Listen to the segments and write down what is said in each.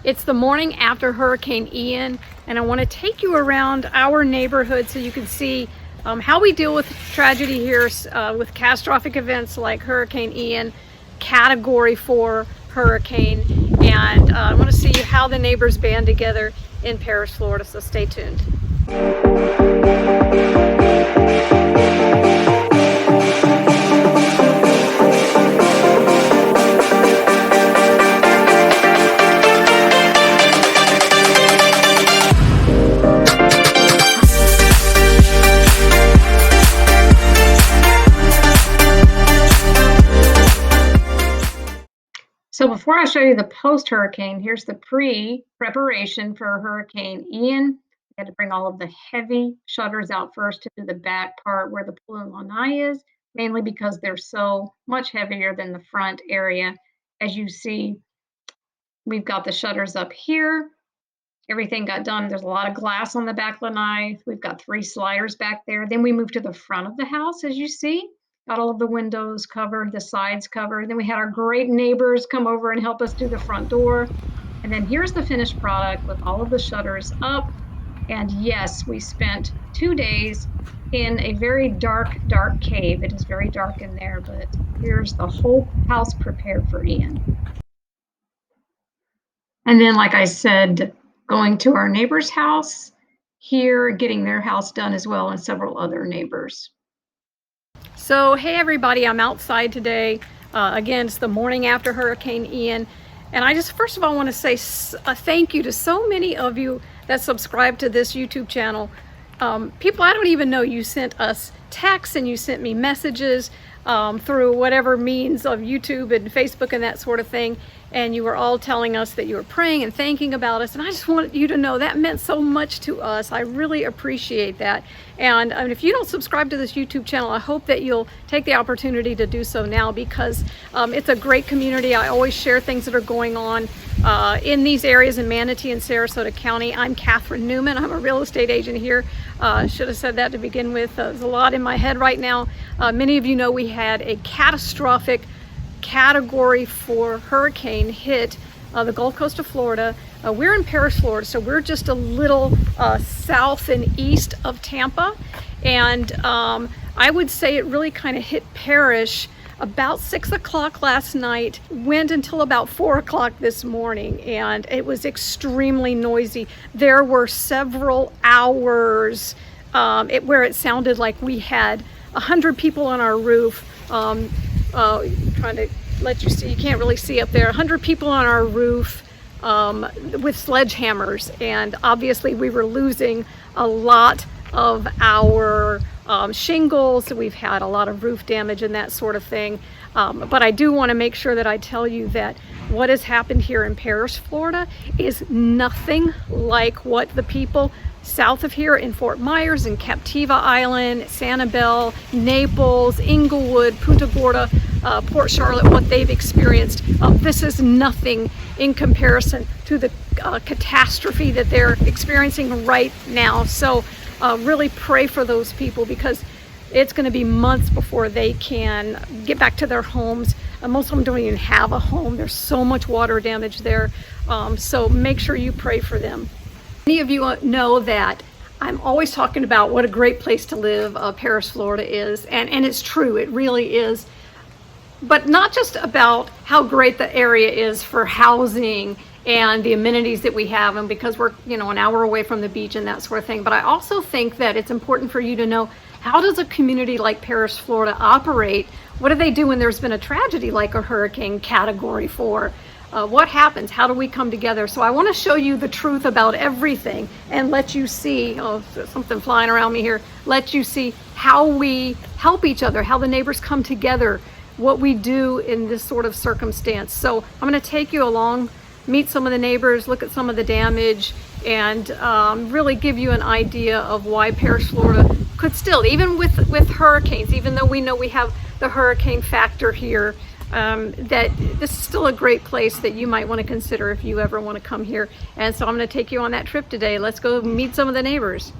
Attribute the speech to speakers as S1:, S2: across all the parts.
S1: It's the morning after Hurricane Ian, and I want to take you around our neighborhood so you can see how we deal with tragedy here with catastrophic events like Hurricane Ian, Category 4 hurricane, and I want to see how the neighbors band together in Parrish, Florida, so stay tuned. So before I show you the post-hurricane, here's the pre-preparation for Hurricane Ian. I had to bring all of the heavy shutters out first to do the back part where the pool and lanai is, mainly because they're so much heavier than the front area. As you see, we've got the shutters up here. Everything got done. There's a lot of glass on the back lanai. We've got 3 sliders back there. Then we moved to the front of the house, as you see. Got all of the windows covered, the sides covered. Then we had our great neighbors come over and help us do the front door. And then here's the finished product with all of the shutters up. And yes, we spent 2 days in a very dark cave. It is very dark in there, but here's the whole house prepared for Ian. And then, like I said, going to our neighbor's house here, getting their house done as well, and several other neighbors. So, hey everybody, I'm outside today. Again, it's the morning after Hurricane Ian. And I just, first of all, want to say a thank you to so many of you that subscribe to this YouTube channel. People I don't even know, you sent us texts and you sent me messages through whatever means of YouTube and Facebook and that sort of thing. And you were all telling us that you were praying and thanking about us. And I just wanted you to know that meant so much to us. I really appreciate that. And if you don't subscribe to this YouTube channel, I hope that you'll take the opportunity to do so now, because it's a great community. I always share things that are going on in these areas in Manatee and Sarasota County. I'm Newman. I'm a real estate agent here. Should have said that to begin with. There's a lot in my head right now. Many of you know we had a catastrophic Category 4 hurricane hit the Gulf Coast of Florida. We're in Parrish, Florida, so we're just a little south and east of Tampa. And I would say it really kind of hit Parrish about 6 o'clock last night, went until about 4 o'clock this morning, and it was extremely noisy. There were several hours where it sounded like we had 100 people on our roof. Trying to let you see, you can't really see up there, 100 people on our roof with sledgehammers, and obviously we were losing a lot of our shingles. We've had a lot of roof damage and that sort of thing, but I do want to make sure that I tell you that what has happened here in Parrish, Florida is nothing like what the people south of here in Fort Myers and Captiva Island, Sanibel, Naples, Inglewood, Punta Gorda, Port Charlotte, what they've experienced. This is nothing in comparison to the catastrophe that they're experiencing right now. So really pray for those people, because it's going to be months before they can get back to their homes. Most of them don't even have a home. There's so much water damage there. So make sure you pray for them. Many of you know that I'm always talking about what a great place to live Parrish, Florida is, and it's true, it really is. But not just about how great the area is for housing and the amenities that we have, and because we're an hour away from the beach and that sort of thing, but I also think that it's important for you to know, how does a community like Parrish, Florida operate? What do they do when there's been a tragedy like a hurricane Category 4? What happens? How do we come together? So I want to show you the truth about everything and let you see, oh, something flying around me here, let you see how we help each other, how the neighbors come together, what we do in this sort of circumstance. So I'm going to take you along, meet some of the neighbors, look at some of the damage, and really give you an idea of why Parrish, Florida could still, even with hurricanes, even though we know we have the hurricane factor here, that this is still a great place that you might want to consider if you ever want to come here. And so I'm going to take you on that trip today. Let's go meet some of the neighbors.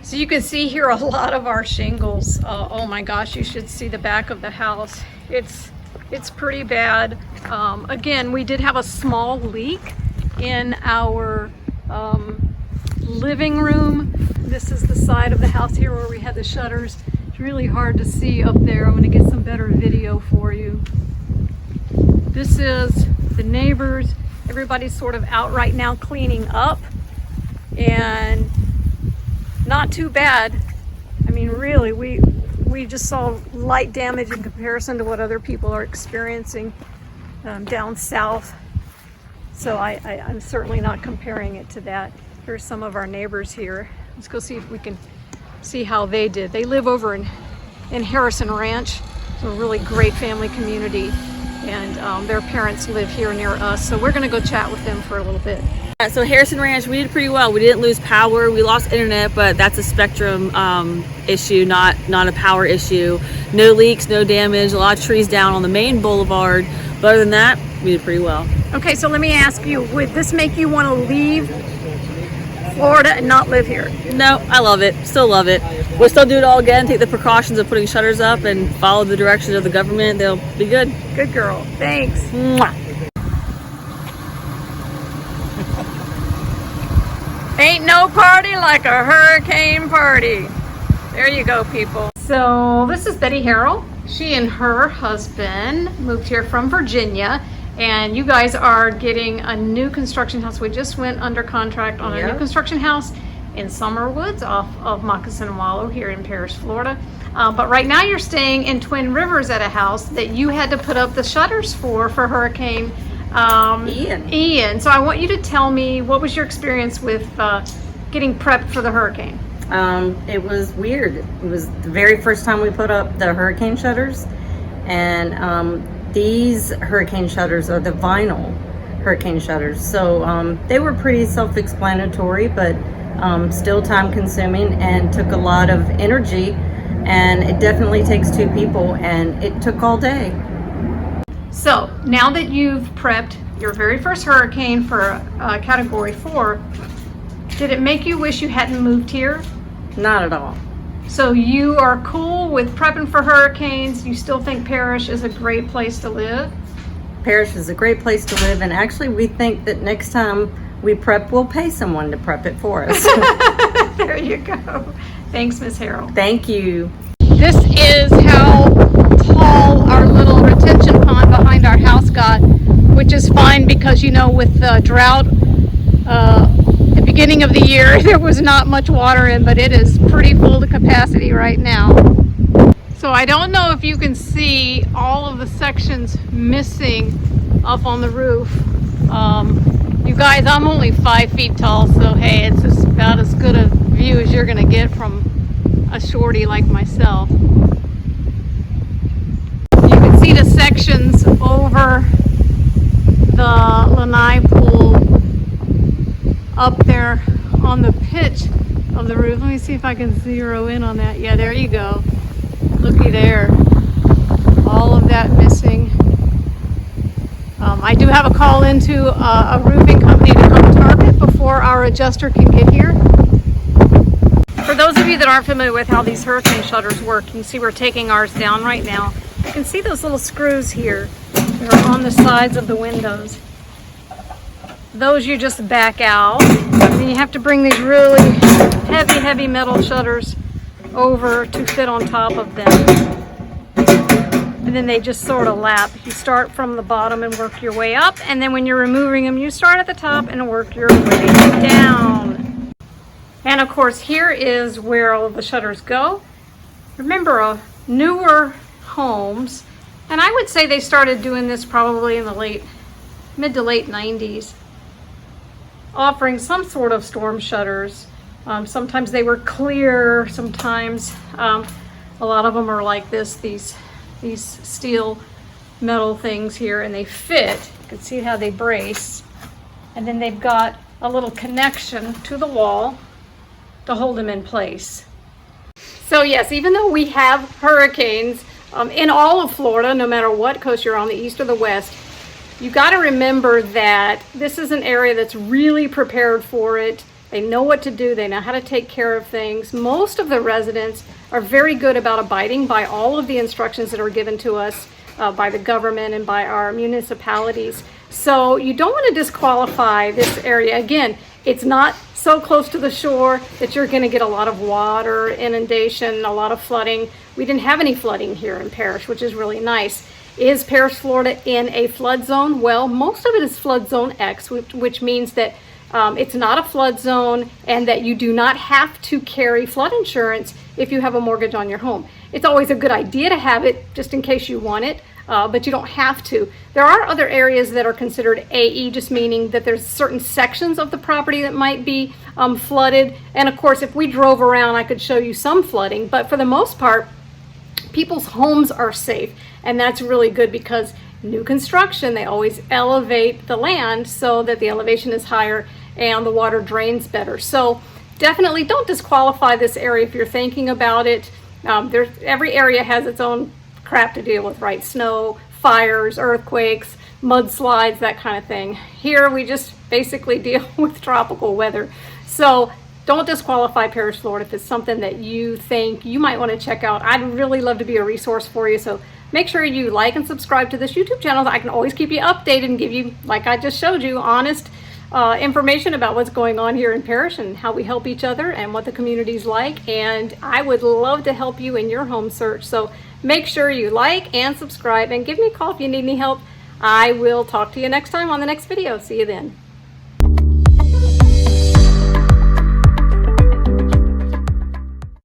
S1: So you can see here a lot of our shingles. Oh my gosh, you should see the back of the house. It's pretty bad. Again, we did have a small leak in our living room. This is the side of the house here where we had the shutters. It's really hard to see up there. I'm going to get some better video for you. This is the neighbors. Everybody's sort of out right now cleaning up, and not too bad. I mean, really, we just saw light damage in comparison to what other people are experiencing down south. So I'm certainly not comparing it to that. Here's some of our neighbors here. Let's go see if we can see how they did. They live over in Harrison Ranch. It's a really great family community, and their parents live here near us. So we're gonna go chat with them for a little bit.
S2: So Harrison Ranch, we did pretty well. We didn't lose power. We lost internet, but that's a spectrum issue, not a power issue. No leaks, no damage. A lot of trees down on the main boulevard. But other than that, we did pretty well.
S1: Okay, so let me ask you, would this make you want to leave Florida and not live here?
S2: No, I love it. Still love it. We'll still do it all again. Take the precautions of putting shutters up and follow the directions of the government. They'll be good.
S1: Good girl. Thanks.
S2: Mwah.
S1: Ain't no party like a hurricane party. There you go, people. So this is Betty Harrell. She and her husband moved here from Virginia, and you guys are getting a new construction house. We just went under contract on a new construction house in Summerwoods off of Moccasin Wallow here in Parrish, Florida. But right now you're staying in Twin Rivers at a house that you had to put up the shutters for Hurricane Ian. So I want you to tell me, what was your experience with getting prepped for the hurricane?
S3: It was weird. It was the very first time we put up the hurricane shutters, and these hurricane shutters are the vinyl hurricane shutters. So they were pretty self-explanatory, but still time consuming and took a lot of energy, and it definitely takes two people, and it took all day.
S1: So now that you've prepped your very first hurricane for Category 4, did it make you wish you hadn't moved here?
S3: Not at all.
S1: So you are cool with prepping for hurricanes? You still think Parrish is a great place to live?
S3: Parrish is a great place to live, and actually we think that next time we prep, we'll pay someone to prep it for us.
S1: There you go. Thanks, Miss Harrell.
S3: Thank you.
S1: This is how tall our little retention pond behind our house got, which is fine because, you know, with the drought, the beginning of the year, there was not much water in, but it is pretty full to capacity right now. So I don't know if you can see all of the sections missing up on the roof. You guys, I'm only 5 feet tall, so hey, it's just about as good a view as you're gonna get from a shorty like myself. You can see the sections over the lanai pool up there on the pitch of the roof. Let me see if I can zero in on that. Yeah, there you go. Looky there. All of that missing. I do have a call into a roofing company to come target before our adjuster can get here. For those of you that aren't familiar with how these hurricane shutters work, you can see we're taking ours down right now. You can see those little screws here. They're on the sides of the windows. Those you just back out, and then you have to bring these really heavy metal shutters over to fit on top of them. And then they just sort of lap. You start from the bottom and work your way up, and then when you're removing them, you start at the top and work your way down. And of course, here is where all of the shutters go. Remember, newer homes, and I would say they started doing this probably in the mid to late 90s, offering some sort of storm shutters. Sometimes they were clear, sometimes a lot of them are like this, these steel metal things here, and they fit. You can see how they brace, and then they've got a little connection to the wall to hold them in place. So yes, even though we have hurricanes in all of Florida, no matter what coast you're on, the east or the west, you got to remember that this is an area that's really prepared for it. They know what to do. They know how to take care of things. Most of the residents are very good about abiding by all of the instructions that are given to us by the government and by our municipalities. So you don't want to disqualify this area. Again, it's not so close to the shore that you're going to get a lot of water inundation, a lot of flooding. We didn't have any flooding here in Parrish, which is really nice. Is Parrish, Florida in a flood zone? Well, most of it is flood zone X, which means that it's not a flood zone and that you do not have to carry flood insurance if you have a mortgage on your home. It's always a good idea to have it just in case you want it, but you don't have to. There are other areas that are considered AE, just meaning that there's certain sections of the property that might be flooded. And of course, if we drove around, I could show you some flooding, but for the most part, people's homes are safe. And that's really good because new construction, they always elevate the land so that the elevation is higher and the water drains better. So definitely don't disqualify this area if you're thinking about it. Every area has its own crap to deal with, right? Snow, fires, earthquakes, mudslides, that kind of thing. Here we just basically deal with tropical weather. So don't disqualify Parrish, Florida if it's something that you think you might want to check out. I'd really love to be a resource for you. So make sure you like and subscribe to this YouTube channel. I can always keep you updated and give you, like I just showed you, honest information about what's going on here in Parrish and how we help each other and what the community's like. And I would love to help you in your home search. So make sure you like and subscribe and give me a call if you need any help. I will talk to you next time on the next video. See you then.